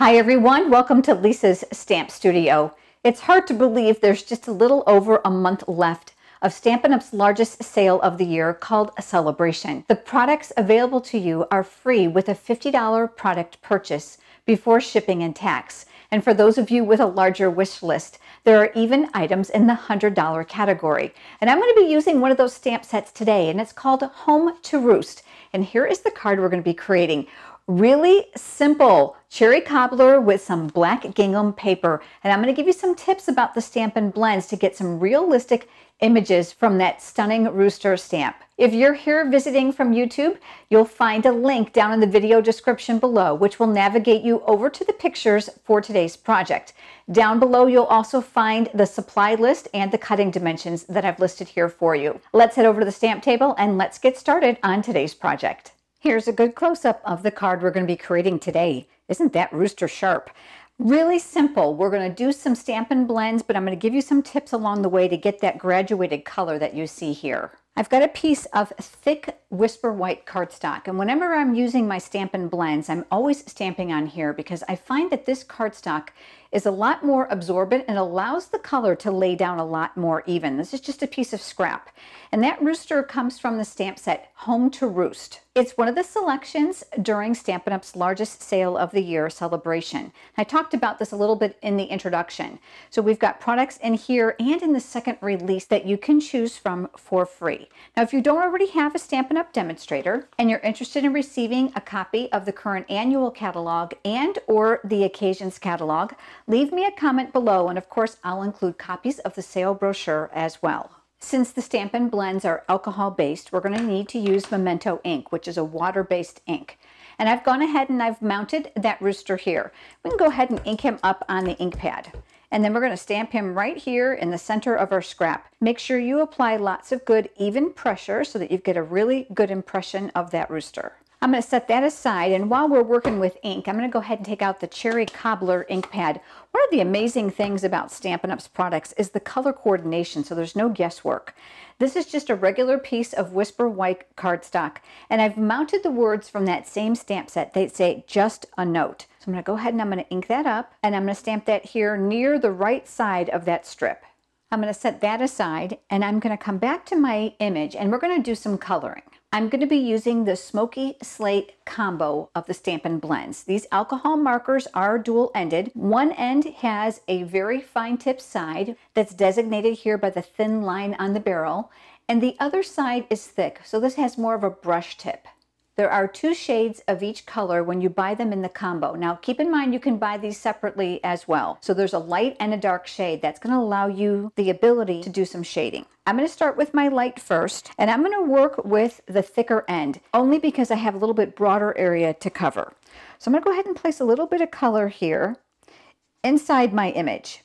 Hi everyone, welcome to Lisa's Stamp Studio. It's hard to believe there's just a little over a month left of Stampin' Up's largest sale of the year called a Celebration. The products available to you are free with a $50 product purchase before shipping and tax. And for those of you with a larger wish list, there are even items in the $100 category. And I'm going to be using one of those stamp sets today, and it's called Home to Roost. And here is the card we're going to be creating. Really simple cherry cobbler with some black gingham paper. And I'm going to give you some tips about the Stampin' Blends to get some realistic images from that stunning rooster stamp. If you're here visiting from YouTube, you'll find a link down in the video description below, which will navigate you over to the pictures for today's project. Down below, you'll also find the supply list and the cutting dimensions that I've listed here for you. Let's head over to the stamp table and let's get started on today's project. Here's a good close-up of the card we're going to be creating today. Isn't that rooster sharp? Really simple. We're going to do some Stampin' Blends, but I'm going to give you some tips along the way to get that graduated color that you see here. I've got a piece of thick Whisper White cardstock, and whenever I'm using my Stampin' Blends, I'm always stamping on here because I find that this cardstock is a lot more absorbent and allows the color to lay down a lot more even. This is just a piece of scrap. And that rooster comes from the stamp set Home to Roost. It's one of the selections during Stampin' Up's largest sale of the year celebration. I talked about this a little bit in the introduction. So we've got products in here and in the second release that you can choose from for free. Now, if you don't already have a Stampin' Up demonstrator and you're interested in receiving a copy of the current annual catalog and or the occasions catalog, leave me a comment below, and of course I'll include copies of the sale brochure as well. Since the Stampin' Blends are alcohol-based, we're going to need to use Memento ink, which is a water-based ink. And I've gone ahead and I've mounted that rooster here. We can go ahead and ink him up on the ink pad. And then we're going to stamp him right here in the center of our scrap. Make sure you apply lots of good even pressure so that you get a really good impression of that rooster. I'm going to set that aside, and while we're working with ink, I'm going to go ahead and take out the Cherry Cobbler ink pad. One of the amazing things about Stampin' Up's products is the color coordination, so there's no guesswork. This is just a regular piece of Whisper White cardstock, and I've mounted the words from that same stamp set. They say just a note. So I'm going to go ahead and I'm going to ink that up, and I'm going to stamp that here near the right side of that strip. I'm going to set that aside, and I'm going to come back to my image, and we're going to do some coloring. I'm going to be using the Smoky Slate combo of the Stampin' Blends. These alcohol markers are dual-ended. One end has a very fine tip side that's designated here by the thin line on the barrel, and the other side is thick, so this has more of a brush tip. There are two shades of each color when you buy them in the combo. Now keep in mind you can buy these separately as well. So there's a light and a dark shade. That's going to allow you the ability to do some shading. I'm going to start with my light first, and I'm going to work with the thicker end, only because I have a little bit broader area to cover. So I'm going to go ahead and place a little bit of color here inside my image.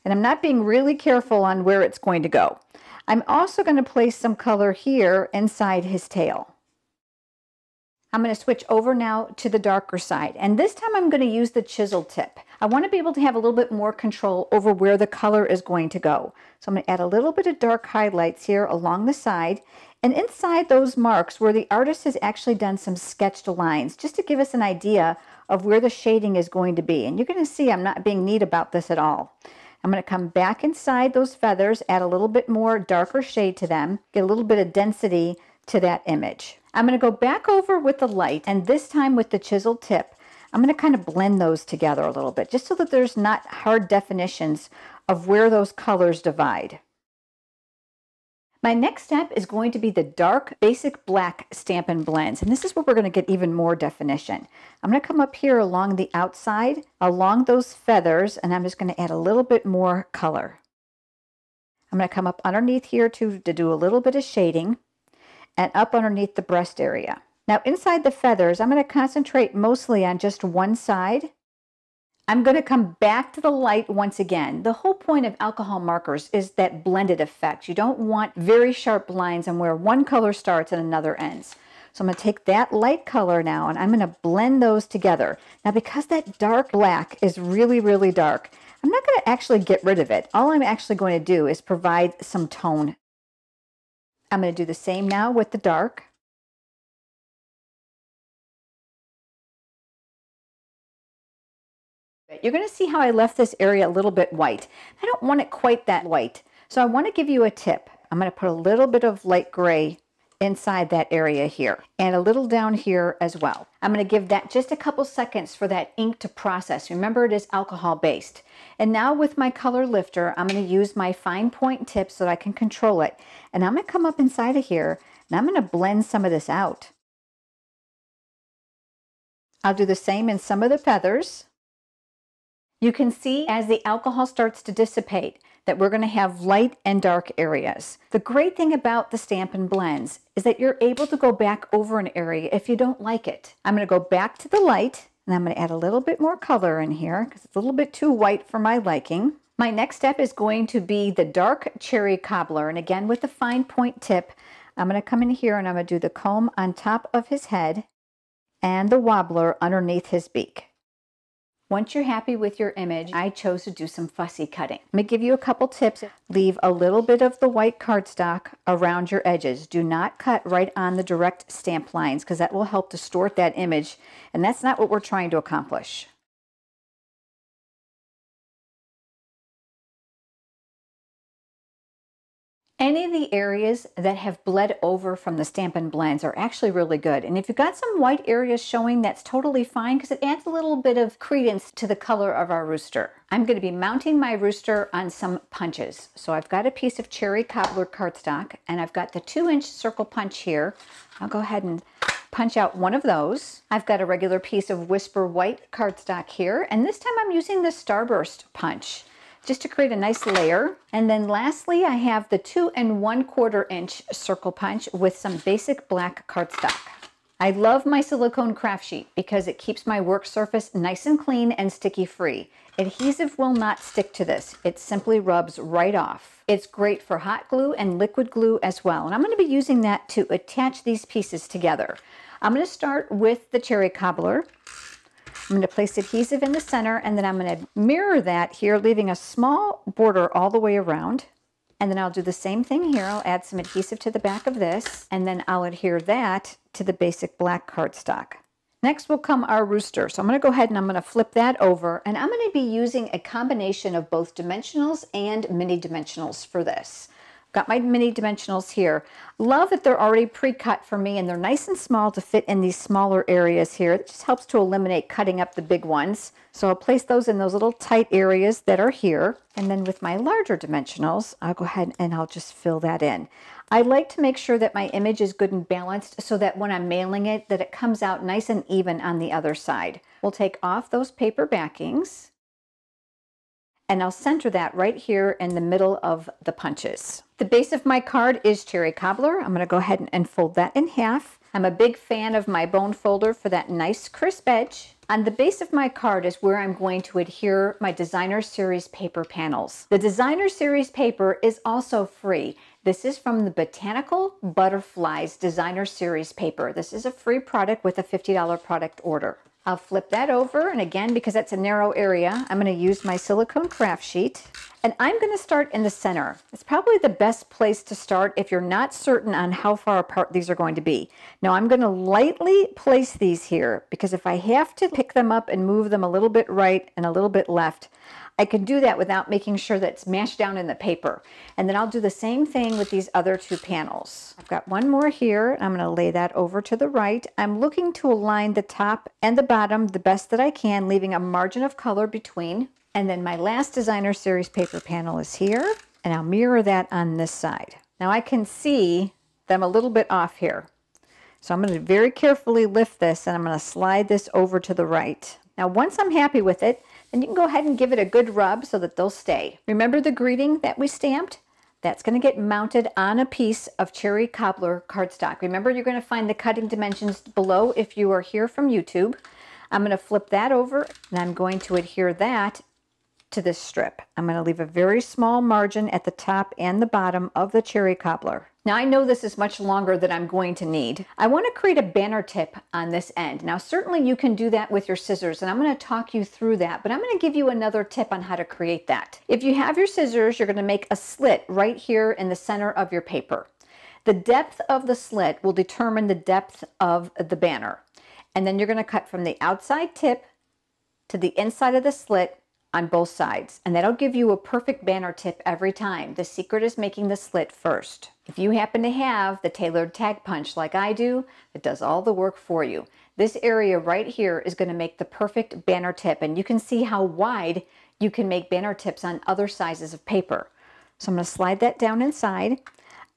And I'm not being really careful on where it's going to go. I'm also going to place some color here inside his tail. I'm going to switch over now to the darker side, and this time I'm going to use the chisel tip. I want to be able to have a little bit more control over where the color is going to go. So I'm going to add a little bit of dark highlights here along the side and inside those marks where the artist has actually done some sketched lines, just to give us an idea of where the shading is going to be. And you're going to see I'm not being neat about this at all. I'm going to come back inside those feathers, add a little bit more darker shade to them, get a little bit of density to that image. I'm going to go back over with the light, and this time with the chisel tip, I'm going to kind of blend those together a little bit, just so that there's not hard definitions of where those colors divide. My next step is going to be the dark basic black Stampin' Blends, and this is where we're going to get even more definition. I'm going to come up here along the outside, along those feathers, and I'm just going to add a little bit more color. I'm going to come up underneath here to do a little bit of shading, and up underneath the breast area. Now inside the feathers, I'm going to concentrate mostly on just one side. I'm going to come back to the light once again. The whole point of alcohol markers is that blended effect. You don't want very sharp lines on where one color starts and another ends. So I'm going to take that light color now and I'm going to blend those together. Now because that dark black is really, really dark, I'm not going to actually get rid of it. All I'm actually going to do is provide some tone. I'm going to do the same now with the dark. You're going to see how I left this area a little bit white. I don't want it quite that white, so I want to give you a tip. I'm going to put a little bit of light gray inside that area here and a little down here as well. I'm going to give that just a couple seconds for that ink to process. Remember, it is alcohol based. And now with my color lifter, I'm going to use my fine point tip so that I can control it. And I'm going to come up inside of here and I'm going to blend some of this out. I'll do the same in some of the feathers. You can see as the alcohol starts to dissipate that we're going to have light and dark areas. The great thing about the Stampin' Blends is that you're able to go back over an area if you don't like it. I'm going to go back to the light and I'm going to add a little bit more color in here because it's a little bit too white for my liking. My next step is going to be the dark cherry cobbler, and again with the fine point tip, I'm going to come in here and I'm going to do the comb on top of his head and the wobbler underneath his beak. Once you're happy with your image, I chose to do some fussy cutting. I'm going to give you a couple tips. Leave a little bit of the white cardstock around your edges. Do not cut right on the direct stamp lines because that will help distort that image, and that's not what we're trying to accomplish. Any of the areas that have bled over from the Stampin' Blends are actually really good. And if you've got some white areas showing, that's totally fine because it adds a little bit of credence to the color of our rooster. I'm going to be mounting my rooster on some punches. So I've got a piece of cherry cobbler cardstock and I've got the 2-inch circle punch here. I'll go ahead and punch out one of those. I've got a regular piece of Whisper white cardstock here, and this time I'm using the Starburst punch just to create a nice layer. And then lastly, I have the 2 1/4 inch circle punch with some basic black cardstock. I love my silicone craft sheet because it keeps my work surface nice and clean and sticky free. Adhesive will not stick to this. It simply rubs right off. It's great for hot glue and liquid glue as well. And I'm going to be using that to attach these pieces together. I'm going to start with the cherry cobbler. I'm going to place adhesive in the center, and then I'm going to mirror that here, leaving a small border all the way around. And then I'll do the same thing here. I'll add some adhesive to the back of this, and then I'll adhere that to the basic black cardstock. Next will come our rooster. So I'm going to go ahead and I'm going to flip that over, and I'm going to be using a combination of both dimensionals and mini dimensionals for this. Got my mini dimensionals here. Love that they're already pre-cut for me and they're nice and small to fit in these smaller areas here. It just helps to eliminate cutting up the big ones. So I'll place those in those little tight areas that are here. And then with my larger dimensionals, I'll go ahead and I'll just fill that in. I like to make sure that my image is good and balanced so that when I'm mailing it, that it comes out nice and even on the other side. We'll take off those paper backings and I'll center that right here in the middle of the punches. The base of my card is cherry cobbler. I'm going to go ahead and fold that in half. I'm a big fan of my bone folder for that nice crisp edge. On the base of my card is where I'm going to adhere my Designer Series paper panels. The Designer Series paper is also free. This is from the Botanical Butterflies Designer Series paper. This is a free product with a $50 product order. I'll flip that over, and again, because that's a narrow area, I'm going to use my silicone craft sheet, and I'm going to start in the center. It's probably the best place to start if you're not certain on how far apart these are going to be. Now I'm going to lightly place these here, because if I have to pick them up and move them a little bit right and a little bit left, I can do that without making sure that it's mashed down in the paper. And then I'll do the same thing with these other two panels. I've got one more here, and I'm going to lay that over to the right. I'm looking to align the top and the bottom the best that I can, leaving a margin of color between. And then my last Designer Series paper panel is here, and I'll mirror that on this side. Now I can see them a little bit off here. So I'm going to very carefully lift this, and I'm going to slide this over to the right. Now once I'm happy with it, then you can go ahead and give it a good rub so that they'll stay. Remember the greeting that we stamped? That's going to get mounted on a piece of cherry cobbler cardstock. Remember, you're going to find the cutting dimensions below if you are here from YouTube. I'm going to flip that over, and I'm going to adhere that to this strip. I'm going to leave a very small margin at the top and the bottom of the cherry cobbler. Now I know this is much longer than I'm going to need. I want to create a banner tip on this end. Now certainly you can do that with your scissors, and I'm going to talk you through that, but I'm going to give you another tip on how to create that. If you have your scissors, you're going to make a slit right here in the center of your paper. The depth of the slit will determine the depth of the banner. And then you're going to cut from the outside tip to the inside of the slit on both sides, and that'll give you a perfect banner tip every time. The secret is making the slit first. If you happen to have the tailored tag punch like I do, it does all the work for you. This area right here is going to make the perfect banner tip, and you can see how wide you can make banner tips on other sizes of paper. So I'm going to slide that down inside.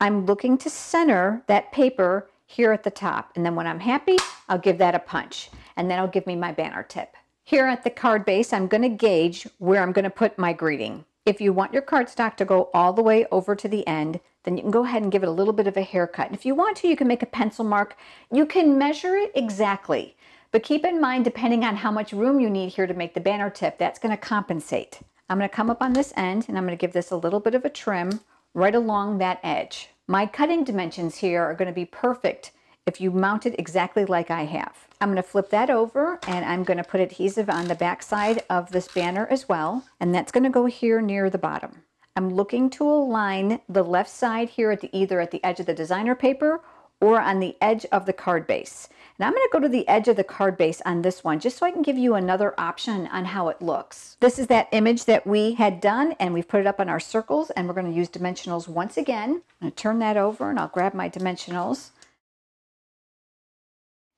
I'm looking to center that paper here at the top, and then when I'm happy, I'll give that a punch, and that'll give me my banner tip. Here at the card base, I'm going to gauge where I'm going to put my greeting. If you want your cardstock to go all the way over to the end, then you can go ahead and give it a little bit of a haircut. And if you want to, you can make a pencil mark. You can measure it exactly, but keep in mind, depending on how much room you need here to make the banner tip, that's going to compensate. I'm going to come up on this end, and I'm going to give this a little bit of a trim right along that edge. My cutting dimensions here are going to be perfect if you mount it exactly like I have. I'm going to flip that over, and I'm going to put adhesive on the back side of this banner as well, and that's going to go here near the bottom. I'm looking to align the left side here at either at the edge of the designer paper or on the edge of the card base. And I'm going to go to the edge of the card base on this one just so I can give you another option on how it looks. This is that image that we had done, and we've put it up on our circles, and we're going to use dimensionals once again. I'm going to turn that over, and I'll grab my dimensionals.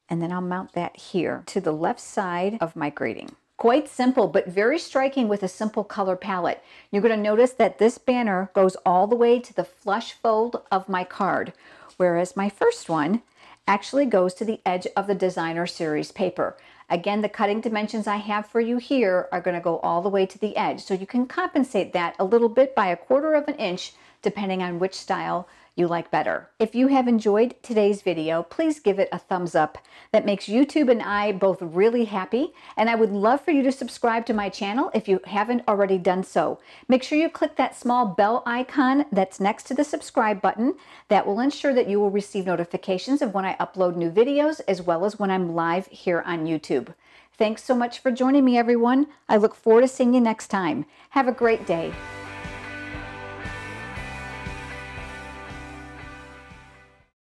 And then I'll mount that here to the left side of my greeting. Quite simple, but very striking with a simple color palette. You're going to notice that this banner goes all the way to the flush fold of my card, whereas my first one actually goes to the edge of the designer series paper. Again, the cutting dimensions I have for you here are going to go all the way to the edge, so you can compensate that a little bit by 1/4 of an inch depending on which style you like better. If you have enjoyed today's video, please give it a thumbs up. That makes YouTube and I both really happy, and I would love for you to subscribe to my channel if you haven't already done so. Make sure you click that small bell icon that's next to the subscribe button. That will ensure that you will receive notifications of when I upload new videos as well as when I'm live here on YouTube. Thanks so much for joining me, everyone. I look forward to seeing you next time. Have a great day.